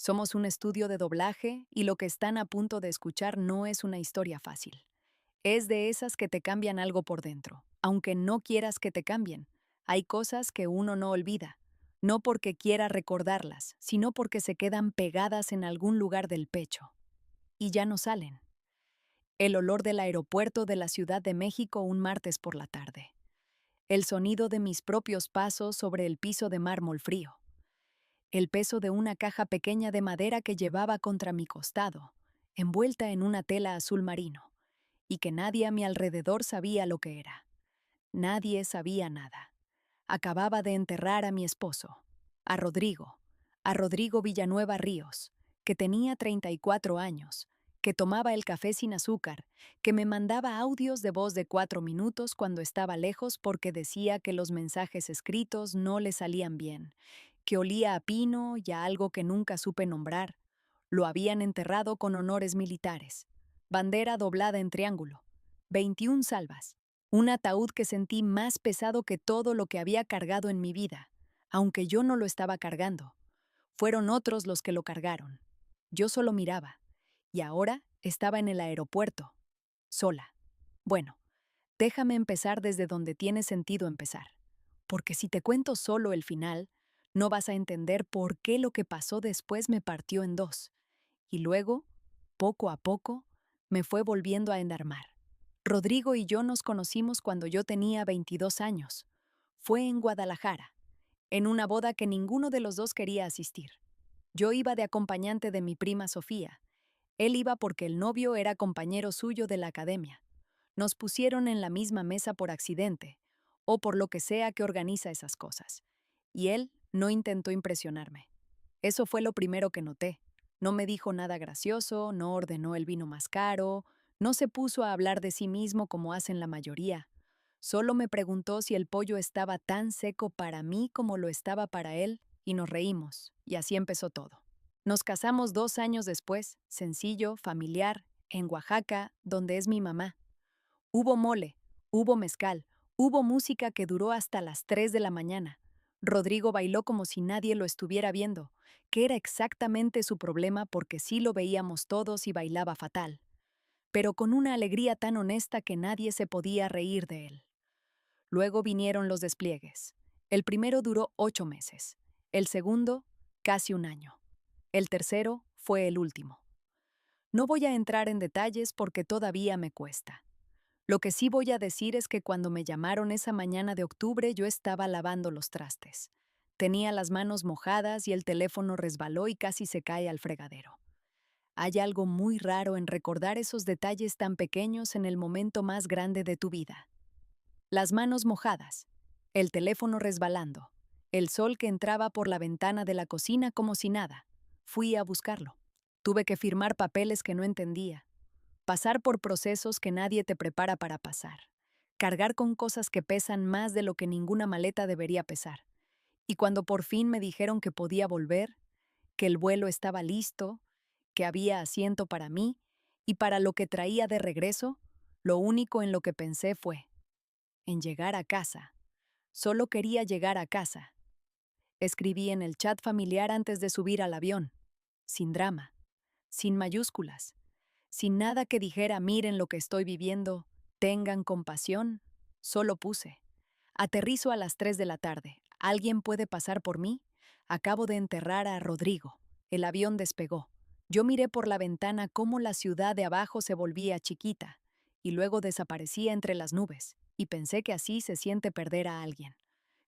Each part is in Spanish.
Somos un estudio de doblaje y lo que están a punto de escuchar no es una historia fácil. Es de esas que te cambian algo por dentro, aunque no quieras que te cambien. Hay cosas que uno no olvida, no porque quiera recordarlas, sino porque se quedan pegadas en algún lugar del pecho. Y ya no salen. El olor del aeropuerto de la Ciudad de México un martes por la tarde. El sonido de mis propios pasos sobre el piso de mármol frío. El peso de una caja pequeña de madera que llevaba contra mi costado, envuelta en una tela azul marino, y que nadie a mi alrededor sabía lo que era. Nadie sabía nada. Acababa de enterrar a mi esposo, a Rodrigo, a Rodrigo Villanueva Ríos, que tenía 34 años, que tomaba el café sin azúcar, que me mandaba audios de voz de 4 minutos cuando estaba lejos porque decía que los mensajes escritos no le salían bien, que olía a pino y a algo que nunca supe nombrar. Lo habían enterrado con honores militares. Bandera doblada en triángulo. 21 salvas. Un ataúd que sentí más pesado que todo lo que había cargado en mi vida, aunque yo no lo estaba cargando. Fueron otros los que lo cargaron. Yo solo miraba. Y ahora estaba en el aeropuerto, sola. Bueno, déjame empezar desde donde tiene sentido empezar. Porque si te cuento solo el final, no vas a entender por qué lo que pasó después me partió en dos. Y luego, poco a poco, me fue volviendo a enarmar. Rodrigo y yo nos conocimos cuando yo tenía 22 años. Fue en Guadalajara, en una boda que ninguno de los dos quería asistir. Yo iba de acompañante de mi prima Sofía. Él iba porque el novio era compañero suyo de la academia. Nos pusieron en la misma mesa por accidente, o por lo que sea que organiza esas cosas. Y él no intentó impresionarme. Eso fue lo primero que noté. No me dijo nada gracioso, no ordenó el vino más caro, no se puso a hablar de sí mismo como hacen la mayoría. Solo me preguntó si el pollo estaba tan seco para mí como lo estaba para él, y nos reímos, y así empezó todo. Nos casamos 2 años después, sencillo, familiar, en Oaxaca, donde es mi mamá. Hubo mole, hubo mezcal, hubo música que duró hasta las 3 de la mañana. Rodrigo bailó como si nadie lo estuviera viendo, que era exactamente su problema porque sí lo veíamos todos y bailaba fatal, pero con una alegría tan honesta que nadie se podía reír de él. Luego vinieron los despliegues. El primero duró 8 meses, el segundo, casi un año. El tercero fue el último. No voy a entrar en detalles porque todavía me cuesta. Lo que sí voy a decir es que cuando me llamaron esa mañana de octubre yo estaba lavando los trastes. Tenía las manos mojadas y el teléfono resbaló y casi se cae al fregadero. Hay algo muy raro en recordar esos detalles tan pequeños en el momento más grande de tu vida. Las manos mojadas, el teléfono resbalando, el sol que entraba por la ventana de la cocina como si nada. Fui a buscarlo. Tuve que firmar papeles que no entendía. Pasar por procesos que nadie te prepara para pasar. Cargar con cosas que pesan más de lo que ninguna maleta debería pesar. Y cuando por fin me dijeron que podía volver, que el vuelo estaba listo, que había asiento para mí y para lo que traía de regreso, lo único en lo que pensé fue en llegar a casa. Solo quería llegar a casa. Escribí en el chat familiar antes de subir al avión, sin drama, sin mayúsculas. Sin nada que dijera, miren lo que estoy viviendo, tengan compasión, solo puse. Aterrizo a las 3 de la tarde. ¿Alguien puede pasar por mí? Acabo de enterrar a Rodrigo. El avión despegó. Yo miré por la ventana cómo la ciudad de abajo se volvía chiquita y luego desaparecía entre las nubes, y pensé que así se siente perder a alguien.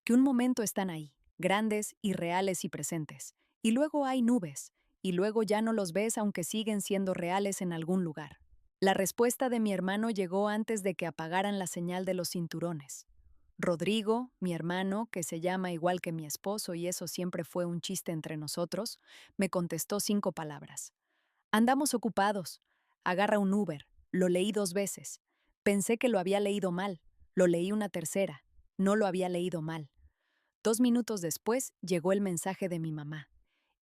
Que un momento están ahí, grandes y reales y presentes, y luego hay nubes, y luego ya no los ves aunque siguen siendo reales en algún lugar. La respuesta de mi hermano llegó antes de que apagaran la señal de los cinturones. Rodrigo, mi hermano, que se llama igual que mi esposo y eso siempre fue un chiste entre nosotros, me contestó 5 palabras. Andamos ocupados. Agarra un Uber. Lo leí 2 veces. Pensé que lo había leído mal. Lo leí una tercera. No lo había leído mal. 2 minutos después llegó el mensaje de mi mamá.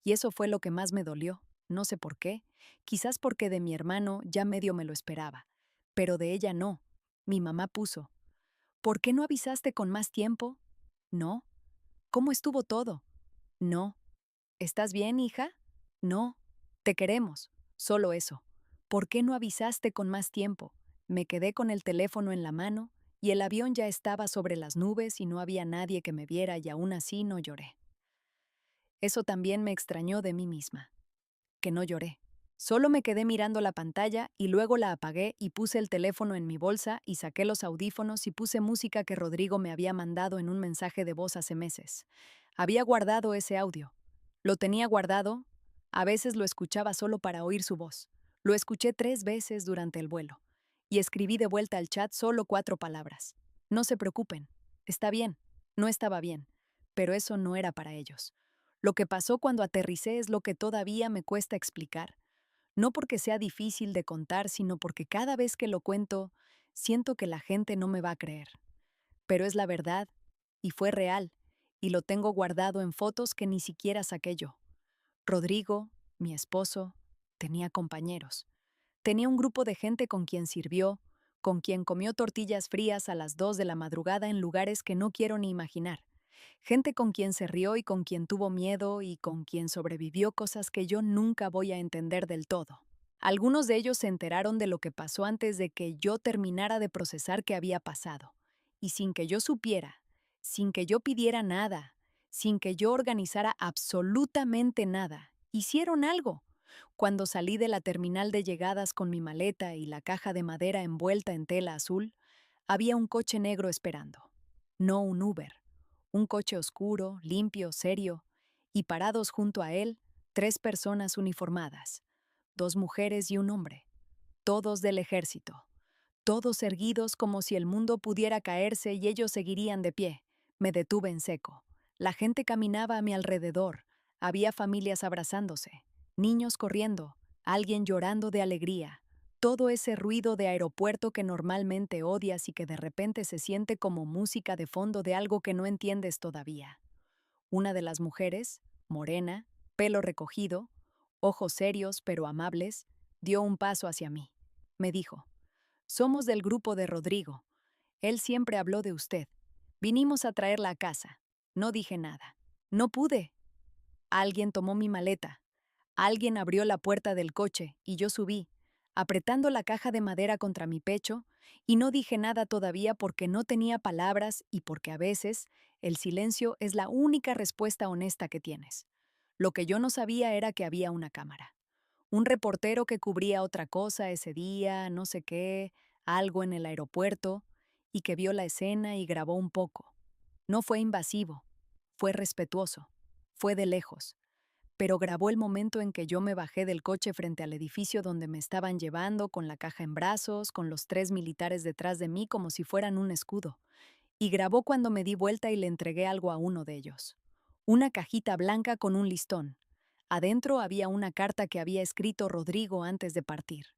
Y eso fue lo que más me dolió. No sé por qué. Quizás porque de mi hermano ya medio me lo esperaba. Pero de ella no. Mi mamá puso: ¿por qué no avisaste con más tiempo? No. ¿Cómo estuvo todo? No. ¿Estás bien, hija? No, te queremos, solo eso. ¿Por qué no avisaste con más tiempo? Me quedé con el teléfono en la mano y el avión ya estaba sobre las nubes y no había nadie que me viera y aún así no lloré. Eso también me extrañó de mí misma, que no lloré. Solo me quedé mirando la pantalla y luego la apagué y puse el teléfono en mi bolsa y saqué los audífonos y puse música que Rodrigo me había mandado en un mensaje de voz hace meses. Había guardado ese audio. Lo tenía guardado, a veces lo escuchaba solo para oír su voz. Lo escuché 3 veces durante el vuelo. Y escribí de vuelta al chat solo 4 palabras. No se preocupen, está bien, no estaba bien, pero eso no era para ellos. Lo que pasó cuando aterricé es lo que todavía me cuesta explicar. No porque sea difícil de contar, sino porque cada vez que lo cuento, siento que la gente no me va a creer. Pero es la verdad, y fue real, y lo tengo guardado en fotos que ni siquiera saqué yo. Rodrigo, mi esposo, tenía compañeros. Tenía un grupo de gente con quien sirvió, con quien comió tortillas frías a las 2 de la madrugada en lugares que no quiero ni imaginar. Gente con quien se rió y con quien tuvo miedo y con quien sobrevivió cosas que yo nunca voy a entender del todo. Algunos de ellos se enteraron de lo que pasó antes de que yo terminara de procesar qué había pasado. Y sin que yo supiera, sin que yo pidiera nada, sin que yo organizara absolutamente nada, hicieron algo. Cuando salí de la terminal de llegadas con mi maleta y la caja de madera envuelta en tela azul, había un coche negro esperando. No un Uber. Un coche oscuro, limpio, serio, y parados junto a él, 3 personas uniformadas, 2 mujeres y un hombre, todos del ejército, todos erguidos como si el mundo pudiera caerse y ellos seguirían de pie. Me detuve en seco. La gente caminaba a mi alrededor, había familias abrazándose, niños corriendo, alguien llorando de alegría, todo ese ruido de aeropuerto que normalmente odias y que de repente se siente como música de fondo de algo que no entiendes todavía. Una de las mujeres, morena, pelo recogido, ojos serios pero amables, dio un paso hacia mí. Me dijo: «Somos del grupo de Rodrigo. Él siempre habló de usted. Vinimos a traerla a casa». No dije nada. No pude. Alguien tomó mi maleta. Alguien abrió la puerta del coche y yo subí, apretando la caja de madera contra mi pecho, y no dije nada todavía porque no tenía palabras y porque a veces el silencio es la única respuesta honesta que tienes. Lo que yo no sabía era que había una cámara. Un reportero que cubría otra cosa ese día, no sé qué, algo en el aeropuerto, y que vio la escena y grabó un poco. No fue invasivo, fue respetuoso, fue de lejos, pero grabó el momento en que yo me bajé del coche frente al edificio donde me estaban llevando con la caja en brazos, con los 3 militares detrás de mí como si fueran un escudo, y grabó cuando me di vuelta y le entregué algo a uno de ellos. Una cajita blanca con un listón. Adentro había una carta que había escrito Rodrigo antes de partir.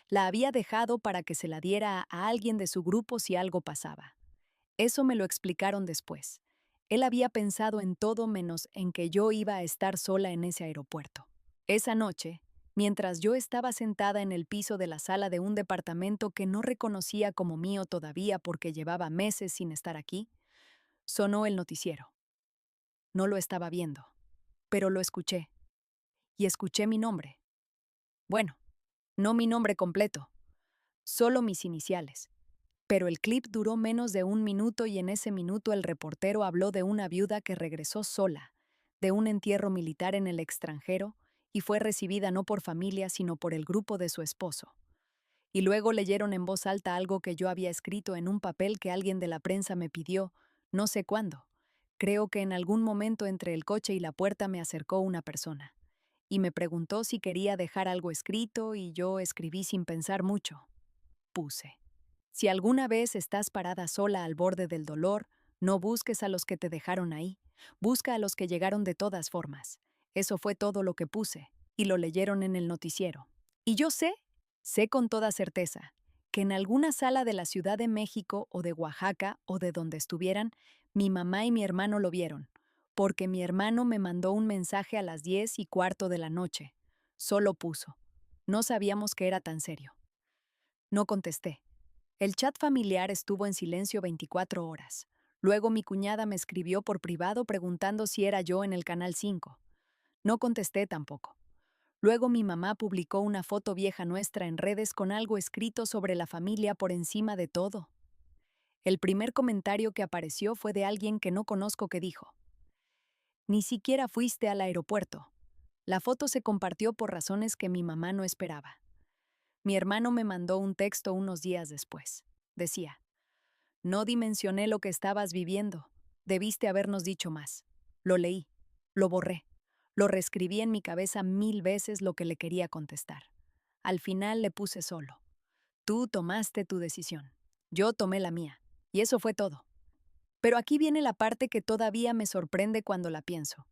La había dejado para que se la diera a alguien de su grupo si algo pasaba. Eso me lo explicaron después. Él había pensado en todo menos en que yo iba a estar sola en ese aeropuerto. Esa noche, mientras yo estaba sentada en el piso de la sala de un departamento que no reconocía como mío todavía porque llevaba meses sin estar aquí, sonó el noticiero. No lo estaba viendo, pero lo escuché. Y escuché mi nombre. Bueno, no mi nombre completo, solo mis iniciales. Pero el clip duró menos de 1 minuto y en ese minuto el reportero habló de una viuda que regresó sola, de un entierro militar en el extranjero, y fue recibida no por familia sino por el grupo de su esposo. Y luego leyeron en voz alta algo que yo había escrito en un papel que alguien de la prensa me pidió, no sé cuándo. Creo que en algún momento entre el coche y la puerta me acercó una persona. Y me preguntó si quería dejar algo escrito y yo escribí sin pensar mucho. Puse: si alguna vez estás parada sola al borde del dolor, no busques a los que te dejaron ahí, busca a los que llegaron de todas formas. Eso fue todo lo que puse, y lo leyeron en el noticiero. Y yo sé con toda certeza, que en alguna sala de la Ciudad de México o de Oaxaca o de donde estuvieran, mi mamá y mi hermano lo vieron, porque mi hermano me mandó un mensaje a las 10:15 de la noche. Solo puso: no sabíamos que era tan serio. No contesté. El chat familiar estuvo en silencio 24 horas. Luego mi cuñada me escribió por privado preguntando si era yo en el Canal 5. No contesté tampoco. Luego mi mamá publicó una foto vieja nuestra en redes con algo escrito sobre la familia por encima de todo. El primer comentario que apareció fue de alguien que no conozco que dijo: "Ni siquiera fuiste al aeropuerto". La foto se compartió por razones que mi mamá no esperaba. Mi hermano me mandó un texto unos días después. Decía: "No dimensioné lo que estabas viviendo. Debiste habernos dicho más". Lo leí, lo borré, lo reescribí en mi cabeza 1000 veces lo que le quería contestar. Al final le puse solo: "Tú tomaste tu decisión. Yo tomé la mía". Y eso fue todo. Pero aquí viene la parte que todavía me sorprende cuando la pienso,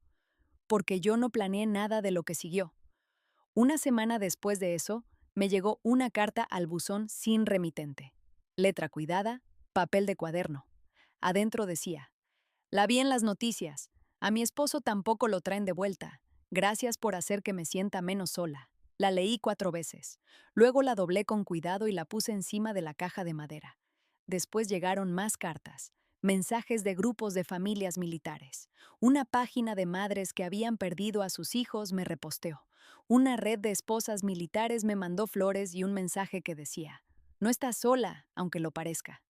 porque yo no planeé nada de lo que siguió. Una semana después de eso, me llegó una carta al buzón sin remitente. Letra cuidada, papel de cuaderno. Adentro decía: "La vi en las noticias. A mi esposo tampoco lo traen de vuelta. Gracias por hacer que me sienta menos sola". La leí 4 veces. Luego la doblé con cuidado y la puse encima de la caja de madera. Después llegaron más cartas, mensajes de grupos de familias militares. Una página de madres que habían perdido a sus hijos me reposteó. Una red de esposas militares me mandó flores y un mensaje que decía: "No estás sola, aunque lo parezca".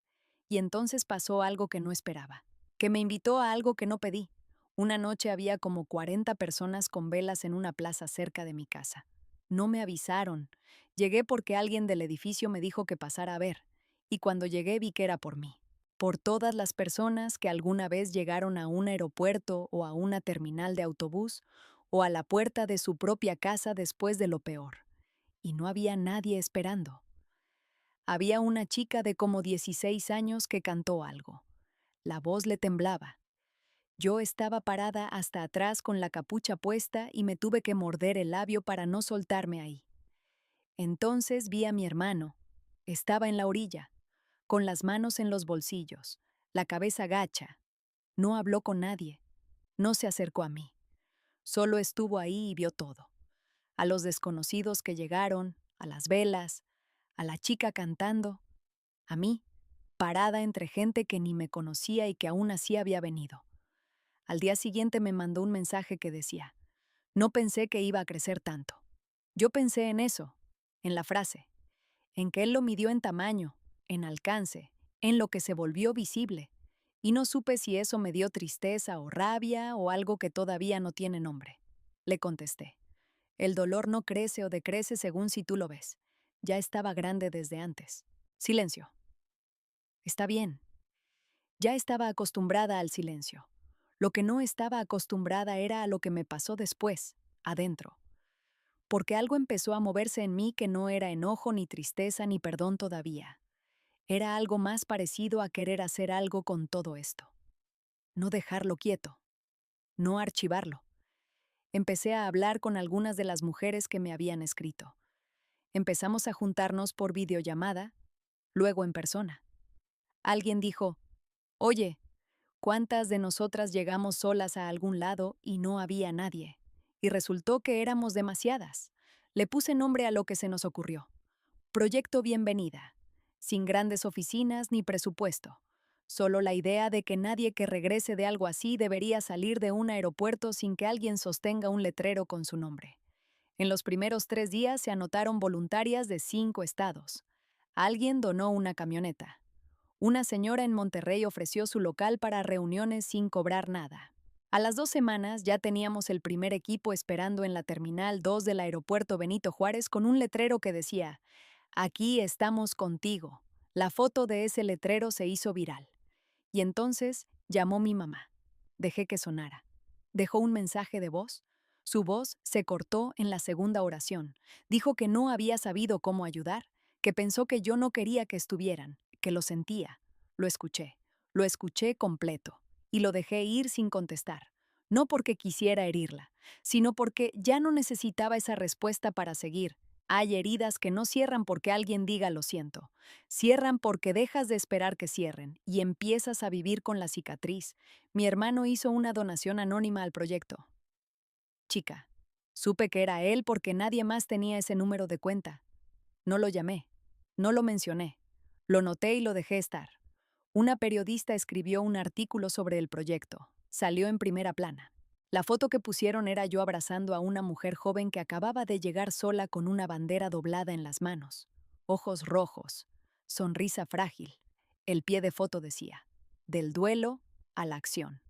Y entonces pasó algo que no esperaba, que me invitó a algo que no pedí. Una noche había como 40 personas con velas en una plaza cerca de mi casa. No me avisaron. Llegué porque alguien del edificio me dijo que pasara a ver. Y cuando llegué vi que era por mí. Por todas las personas que alguna vez llegaron a un aeropuerto o a una terminal de autobús o a la puerta de su propia casa después de lo peor. Y no había nadie esperando. Había una chica de como 16 años que cantó algo. La voz le temblaba. Yo estaba parada hasta atrás con la capucha puesta y me tuve que morder el labio para no soltarme ahí. Entonces vi a mi hermano. Estaba en la orilla, con las manos en los bolsillos, la cabeza gacha. No habló con nadie. No se acercó a mí. Solo estuvo ahí y vio todo. A los desconocidos que llegaron, a las velas, a la chica cantando, a mí, parada entre gente que ni me conocía y que aún así había venido. Al día siguiente me mandó un mensaje que decía: "No pensé que iba a crecer tanto". Yo pensé en eso, en la frase, en que él lo midió en tamaño, en alcance, en lo que se volvió visible, y no supe si eso me dio tristeza o rabia o algo que todavía no tiene nombre. Le contesté: "El dolor no crece o decrece según si tú lo ves. Ya estaba grande desde antes". Silencio. Está bien. Ya estaba acostumbrada al silencio. Lo que no estaba acostumbrada era a lo que me pasó después, adentro. Porque algo empezó a moverse en mí que no era enojo, ni tristeza, ni perdón todavía. Era algo más parecido a querer hacer algo con todo esto. No dejarlo quieto. No archivarlo. Empecé a hablar con algunas de las mujeres que me habían escrito. Empezamos a juntarnos por videollamada, luego en persona. Alguien dijo: "Oye, ¿cuántas de nosotras llegamos solas a algún lado y no había nadie? Y resultó que éramos demasiadas". Le puse nombre a lo que se nos ocurrió. Proyecto Bienvenida. Sin grandes oficinas ni presupuesto. Solo la idea de que nadie que regrese de algo así debería salir de un aeropuerto sin que alguien sostenga un letrero con su nombre. En los primeros 3 días se anotaron voluntarias de 5 estados. Alguien donó una camioneta. Una señora en Monterrey ofreció su local para reuniones sin cobrar nada. A las 2 semanas ya teníamos el primer equipo esperando en la Terminal 2 del Aeropuerto Benito Juárez con un letrero que decía: "Aquí estamos contigo". La foto de ese letrero se hizo viral. Y entonces llamó mi mamá. Dejé que sonara. Dejó un mensaje de voz. Su voz se cortó en la segunda oración. Dijo que no había sabido cómo ayudar, que pensó que yo no quería que estuvieran, que lo sentía. Lo escuché completo, y lo dejé ir sin contestar. No porque quisiera herirla, sino porque ya no necesitaba esa respuesta para seguir. Hay heridas que no cierran porque alguien diga lo siento. Cierran porque dejas de esperar que cierren y empiezas a vivir con la cicatriz. Mi hermano hizo una donación anónima al proyecto. Chica. Supe que era él porque nadie más tenía ese número de cuenta. No lo llamé. No lo mencioné. Lo noté y lo dejé estar. Una periodista escribió un artículo sobre el proyecto. Salió en primera plana. La foto que pusieron era yo abrazando a una mujer joven que acababa de llegar sola con una bandera doblada en las manos, ojos rojos, sonrisa frágil. El pie de foto decía, del duelo a la acción.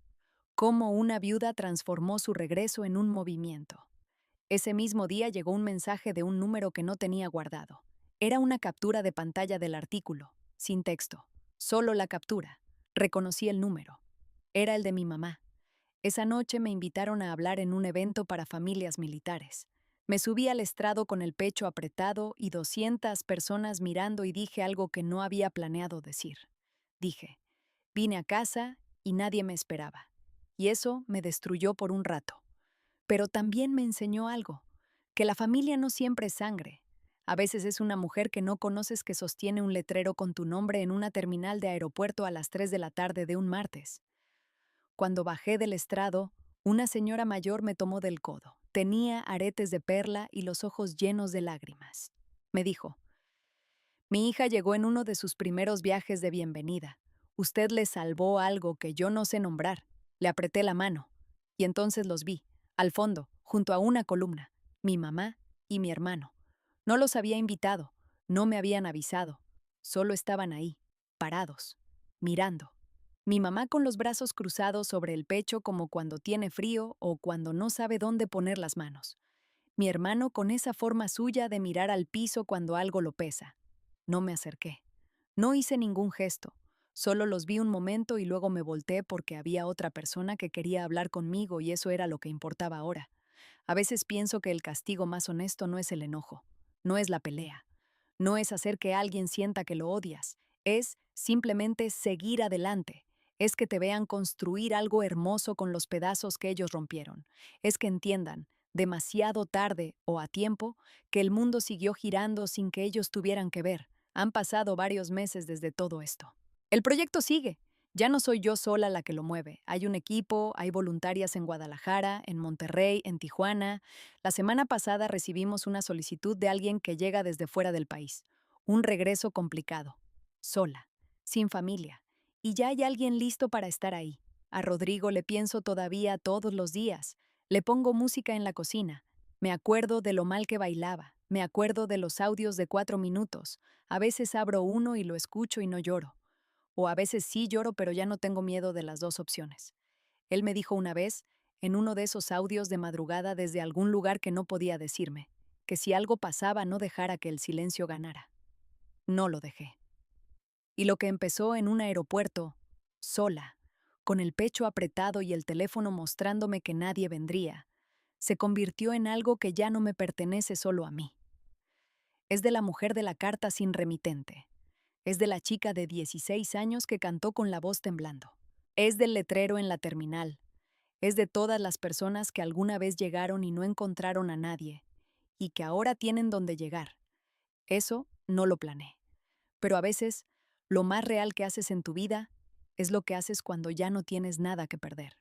Cómo una viuda transformó su regreso en un movimiento. Ese mismo día llegó un mensaje de un número que no tenía guardado. Era una captura de pantalla del artículo, sin texto, solo la captura. Reconocí el número. Era el de mi mamá. Esa noche me invitaron a hablar en un evento para familias militares. Me subí al estrado con el pecho apretado y 200 personas mirando y dije algo que no había planeado decir. Dije, vine a casa y nadie me esperaba. Y eso me destruyó por un rato. Pero también me enseñó algo, que la familia no siempre es sangre. A veces es una mujer que no conoces que sostiene un letrero con tu nombre en una terminal de aeropuerto a las 3 de la tarde de un martes. Cuando bajé del estrado, una señora mayor me tomó del codo. Tenía aretes de perla y los ojos llenos de lágrimas. Me dijo, mi hija llegó en uno de sus primeros viajes de bienvenida. Usted le salvó algo que yo no sé nombrar. Le apreté la mano. Y entonces los vi, al fondo, junto a una columna, mi mamá y mi hermano. No los había invitado, no me habían avisado. Solo estaban ahí, parados, mirando. Mi mamá con los brazos cruzados sobre el pecho como cuando tiene frío o cuando no sabe dónde poner las manos. Mi hermano con esa forma suya de mirar al piso cuando algo lo pesa. No me acerqué. No hice ningún gesto. Solo los vi un momento y luego me volteé porque había otra persona que quería hablar conmigo y eso era lo que importaba ahora. A veces pienso que el castigo más honesto no es el enojo, no es la pelea, no es hacer que alguien sienta que lo odias, es simplemente seguir adelante, es que te vean construir algo hermoso con los pedazos que ellos rompieron, es que entiendan, demasiado tarde o a tiempo, que el mundo siguió girando sin que ellos tuvieran que ver. Han pasado varios meses desde todo esto. El proyecto sigue. Ya no soy yo sola la que lo mueve. Hay un equipo, hay voluntarias en Guadalajara, en Monterrey, en Tijuana. La semana pasada recibimos una solicitud de alguien que llega desde fuera del país. Un regreso complicado. Sola, sin familia. Y ya hay alguien listo para estar ahí. A Rodrigo le pienso todavía todos los días. Le pongo música en la cocina. Me acuerdo de lo mal que bailaba. Me acuerdo de los audios de 4 minutos. A veces abro uno y lo escucho y no lloro. O a veces sí lloro, pero ya no tengo miedo de las dos opciones. Él me dijo una vez, en uno de esos audios de madrugada desde algún lugar que no podía decirme, que si algo pasaba no dejara que el silencio ganara. No lo dejé. Y lo que empezó en un aeropuerto, sola, con el pecho apretado y el teléfono mostrándome que nadie vendría, se convirtió en algo que ya no me pertenece solo a mí. Es de la mujer de la carta sin remitente. Es de la chica de 16 años que cantó con la voz temblando. Es del letrero en la terminal. Es de todas las personas que alguna vez llegaron y no encontraron a nadie, y que ahora tienen donde llegar. Eso no lo planeé. Pero a veces, lo más real que haces en tu vida es lo que haces cuando ya no tienes nada que perder.